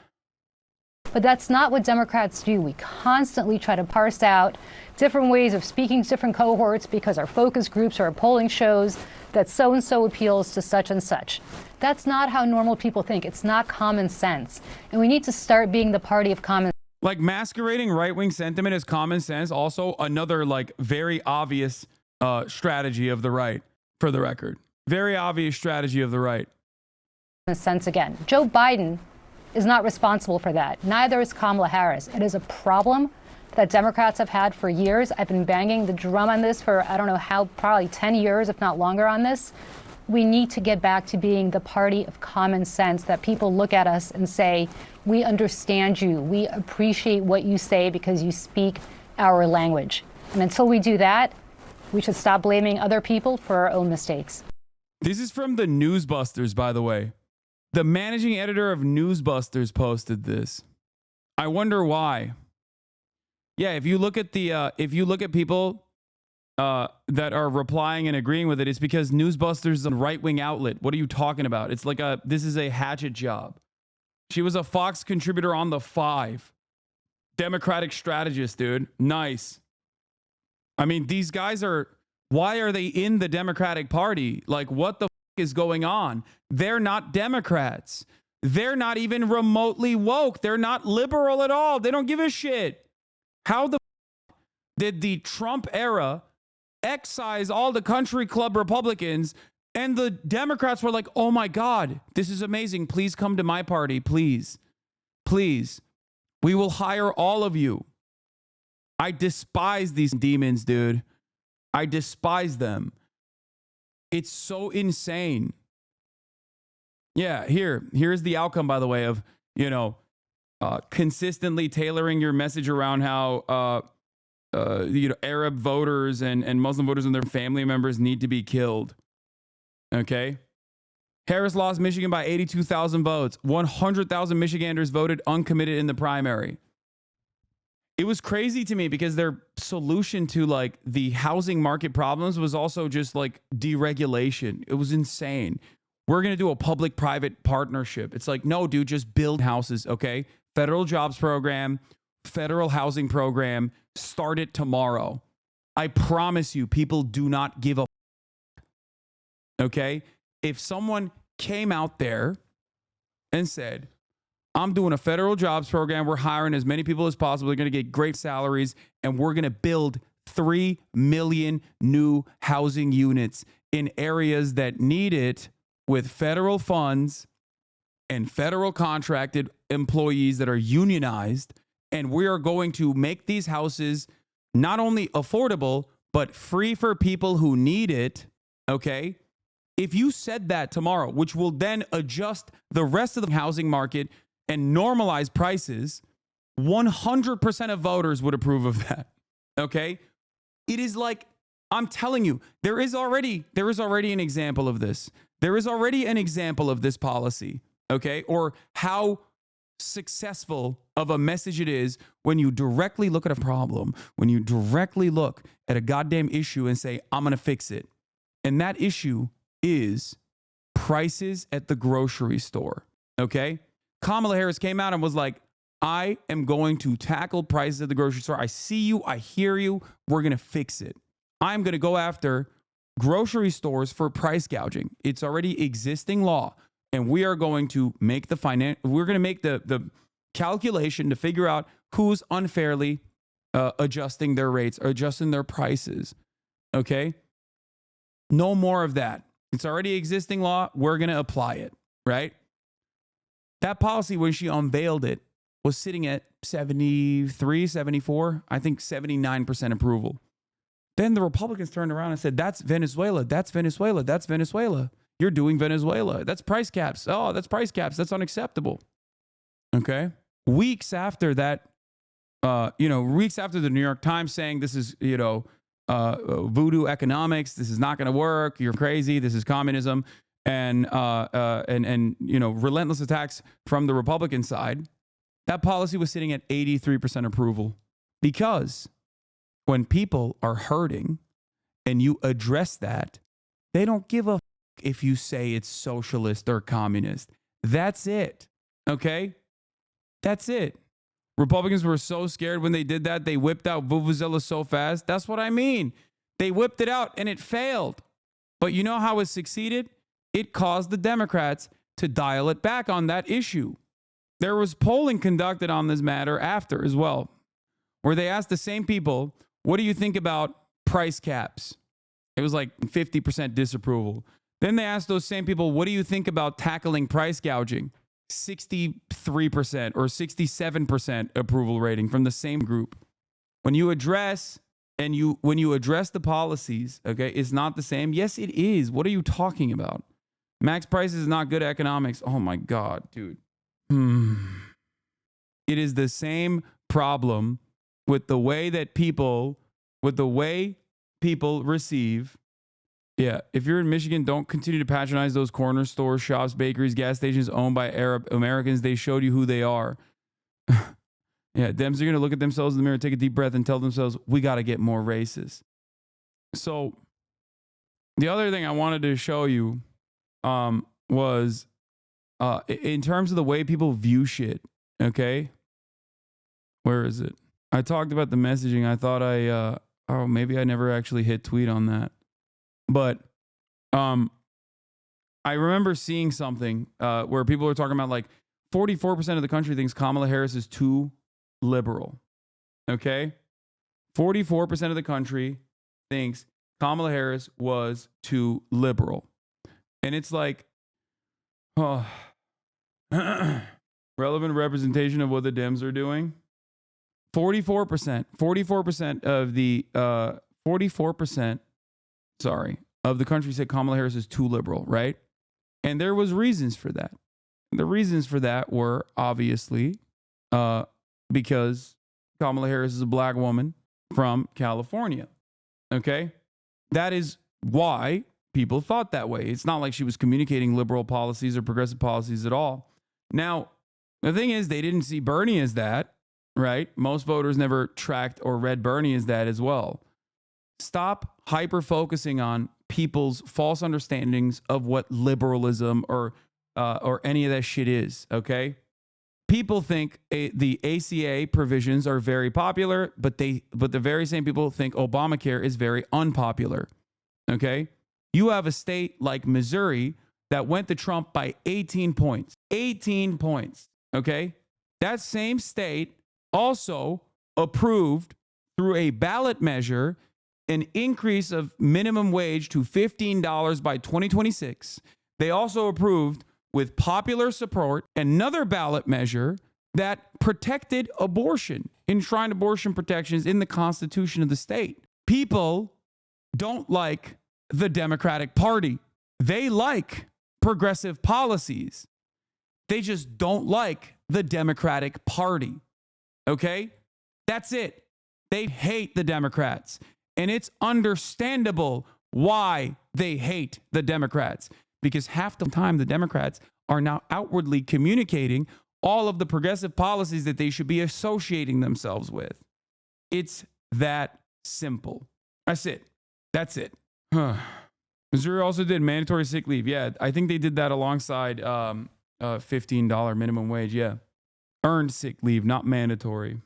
But that's not what Democrats do. We constantly try to parse out different ways of speaking to different cohorts because our focus groups or our polling shows that so-and-so appeals to such and such. That's not how normal people think. It's not common sense. And we need to start being the party of common sense. Like masquerading right-wing sentiment as common sense, also another like very obvious strategy of the right, for the record. Very obvious strategy of the right. Sense again. Joe Biden is not responsible for that. Neither is Kamala Harris. It is a problem that Democrats have had for years. I've been banging the drum on this for, I don't know how, probably 10 years, if not longer on this. We need to get back to being the party of common sense, that people look at us and say, we understand you. We appreciate what you say because you speak our language. And until we do that, we should stop blaming other people for our own mistakes. This is from the Newsbusters, by the way. The managing editor of Newsbusters posted this. I wonder why. Yeah, if you look at people that are replying and agreeing with it, it's because Newsbusters is a right-wing outlet. What are you talking about? It's like this is a hatchet job. She was a Fox contributor on The Five. Democratic strategist, dude. Nice. I mean, these guys why are they in the Democratic Party? Like, what the is going on? They're not Democrats. They're not even remotely woke. They're not liberal at all. They don't give a shit. How the did the Trump era excise all the country club Republicans, and the Democrats were like, oh my God, this is amazing. Please come to my party. Please. Please. We will hire all of you. I despise these demons, dude. I despise them. It's so insane. Yeah, here's the outcome, by the way, of, consistently tailoring your message around how, Arab voters and Muslim voters and their family members need to be killed. Okay? Harris lost Michigan by 82,000 votes. 100,000 Michiganders voted uncommitted in the primary. It was crazy to me because their solution to like the housing market problems was also just like deregulation. It was insane. We're going to do a public-private partnership. It's like, no, dude, just build houses, okay? Federal jobs program, federal housing program, start it tomorrow. I promise you, people do not give a okay? If someone came out there and said, I'm doing a federal jobs program. We're hiring as many people as possible. They're going to get great salaries, and we're going to build 3 million new housing units in areas that need it with federal funds and federal contracted employees that are unionized. And we are going to make these houses not only affordable, but free for people who need it. Okay? If you said that tomorrow, which will then adjust the rest of the housing market and normalize prices, 100% of voters would approve of that. Okay? It is like, I'm telling you, there is already an example of this. There is already an example of this policy, okay? Or how successful of a message it is when you directly look at a problem, when you directly look at a goddamn issue and say, I'm going to fix it. And that issue is prices at the grocery store, okay? Kamala Harris came out and was like, I am going to tackle prices at the grocery store. I see you. I hear you. We're going to fix it. I'm going to go after grocery stores for price gouging. It's already existing law. And we are going to make the calculation to figure out who's unfairly adjusting their rates or adjusting their prices. Okay? No more of that. It's already existing law. We're going to apply it, right? That policy, when she unveiled it, was sitting at 73, 74, I think 79% approval. Then the Republicans turned around and said, that's Venezuela, that's Venezuela, that's Venezuela. You're doing Venezuela. That's price caps. Oh, that's price caps. That's unacceptable. Okay? Weeks after that, weeks after the New York Times saying this is, voodoo economics, this is not going to work, you're crazy, this is communism, and relentless attacks from the Republican side, that policy was sitting at 83% approval. Because when people are hurting and you address that, they don't give a if you say it's socialist or communist. That's it. Okay? That's it. Republicans were so scared when they did that, they whipped out Vuvuzela so fast. That's what I mean. They whipped it out and it failed. But you know how it succeeded? It caused the Democrats to dial it back on that issue. There was polling conducted on this matter after as well, where they asked the same people, what do you think about price caps? It was like 50% disapproval. Then they asked those same people, what do you think about tackling price gouging? 63% or 67% approval rating from the same group. When you address the policies, okay, it's not the same. Yes, it is. What are you talking about? Max prices is not good economics. Oh my God, dude. It is the same problem with the way people receive. Yeah, if you're in Michigan, don't continue to patronize those corner stores, shops, bakeries, gas stations owned by Arab Americans. They showed you who they are. Yeah, Dems are going to look at themselves in the mirror, take a deep breath, and tell themselves, we got to get more racist. So the other thing I wanted to show you was in terms of the way people view shit, okay? Where is it? I talked about the messaging. I thought maybe I never actually hit tweet on that. But I remember seeing something where people were talking about like 44% of the country thinks Kamala Harris is too liberal. Okay? 44% of the country thinks Kamala Harris was too liberal. And it's like, relevant representation of what the Dems are doing. 44% of the 44%. Sorry, of the country said Kamala Harris is too liberal, right? And there was reasons for that. The reasons for that were obviously because Kamala Harris is a black woman from California, okay? That is why people thought that way. It's not like she was communicating liberal policies or progressive policies at all. Now, the thing is, they didn't see Bernie as that, right? Most voters never tracked or read Bernie as that as well. Stop hyper-focusing on people's false understandings of what liberalism or any of that shit is, okay? People think the ACA provisions are very popular, but the very same people think Obamacare is very unpopular, okay? You have a state like Missouri that went to Trump by 18 points. 18 points, okay? That same state also approved through a ballot measure an increase of minimum wage to $15 by 2026. They also approved, with popular support, another ballot measure that protected abortion, enshrined abortion protections in the Constitution of the state. People don't like the Democratic Party. They like progressive policies. They just don't like the Democratic Party. Okay? That's it. They hate the Democrats. And it's understandable why they hate the Democrats, because half the time the Democrats are now outwardly communicating all of the progressive policies that they should be associating themselves with. It's that simple. That's it. That's it. Missouri also did mandatory sick leave. Yeah, I think they did that alongside $15 minimum wage. Yeah. Earned sick leave, not mandatory.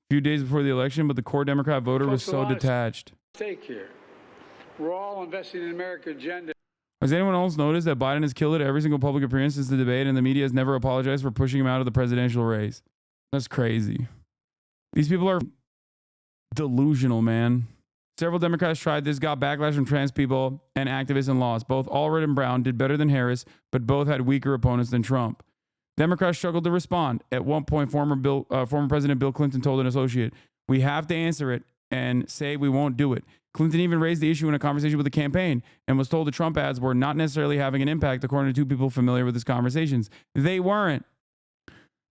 Few days before the election, but the core Democrat voter was so detached. Stake here. We're all investing in America's agenda. Has anyone else noticed that Biden has killed it every single public appearance since the debate, and the media has never apologized for pushing him out of the presidential race? That's crazy. These people are delusional, man. Several Democrats tried this, got backlash from trans people and activists and lost. Both Allred and Brown did better than Harris, but both had weaker opponents than Trump. Democrats struggled to respond. At one point, former President Bill Clinton told an associate, "We have to answer it and say we won't do it." Clinton even raised the issue in a conversation with the campaign and was told the Trump ads were not necessarily having an impact, according to two people familiar with his conversations. They weren't.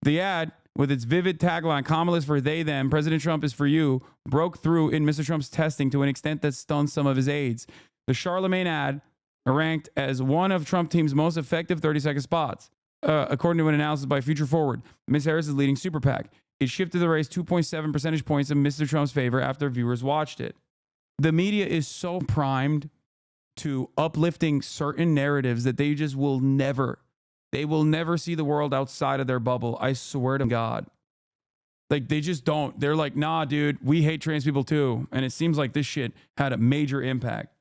The ad, with its vivid tagline, "Kamala is for they, them, President Trump is for you," broke through in Mr. Trump's testing to an extent that stunned some of his aides. The Charlemagne ad ranked as one of Trump team's most effective 30-second spots. According to an analysis by Future Forward, Ms. Harris is leading Super PAC. It shifted the race 2.7 percentage points in Mr. Trump's favor after viewers watched it. The media is so primed to uplifting certain narratives that they just will never see the world outside of their bubble. I swear to God. Like, they just don't. They're like, nah, dude, we hate trans people too. And it seems like this shit had a major impact.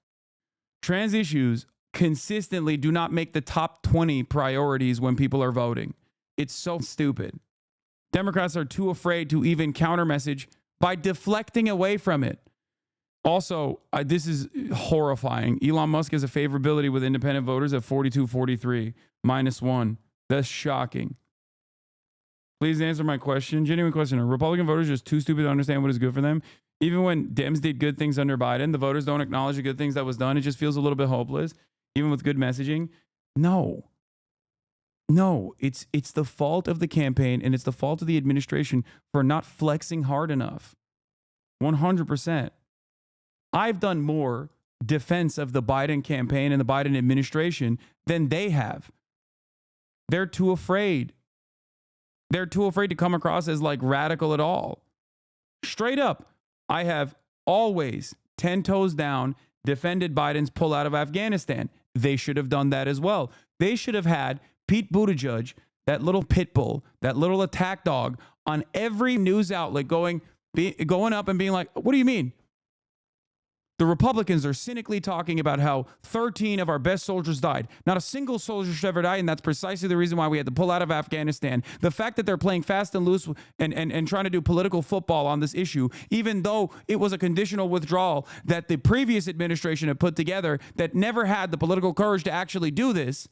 Trans issues consistently do not make the top 20 priorities when people are voting. It's so stupid. Democrats are too afraid to even counter message by deflecting away from it. Also, this is horrifying. Elon Musk has a favorability with independent voters at 42-43, -1. That's shocking. Please answer my question. Genuine question. Are Republican voters just too stupid to understand what is good for them? Even when Dems did good things under Biden, the voters don't acknowledge the good things that was done. It just feels a little bit hopeless, even with good messaging. No, it's the fault of the campaign, and it's the fault of the administration for not flexing hard enough. 100%. I've done more defense of the Biden campaign and the Biden administration than they have. They're too afraid. They're too afraid to come across as like radical at all. Straight up, I have always 10 toes down defended Biden's pull out of Afghanistan. They should have done that as well. They should have had Pete Buttigieg, that little pit bull, that little attack dog, on every news outlet going up and being like, what do you mean? The Republicans are cynically talking about how 13 of our best soldiers died. Not a single soldier should ever die, and that's precisely the reason why we had to pull out of Afghanistan. The fact that they're playing fast and loose and trying to do political football on this issue, even though it was a conditional withdrawal that the previous administration had put together that never had the political courage to actually do this,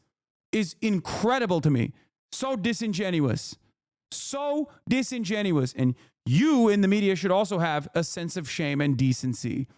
is incredible to me. So disingenuous. So disingenuous. And you in the media should also have a sense of shame and decency.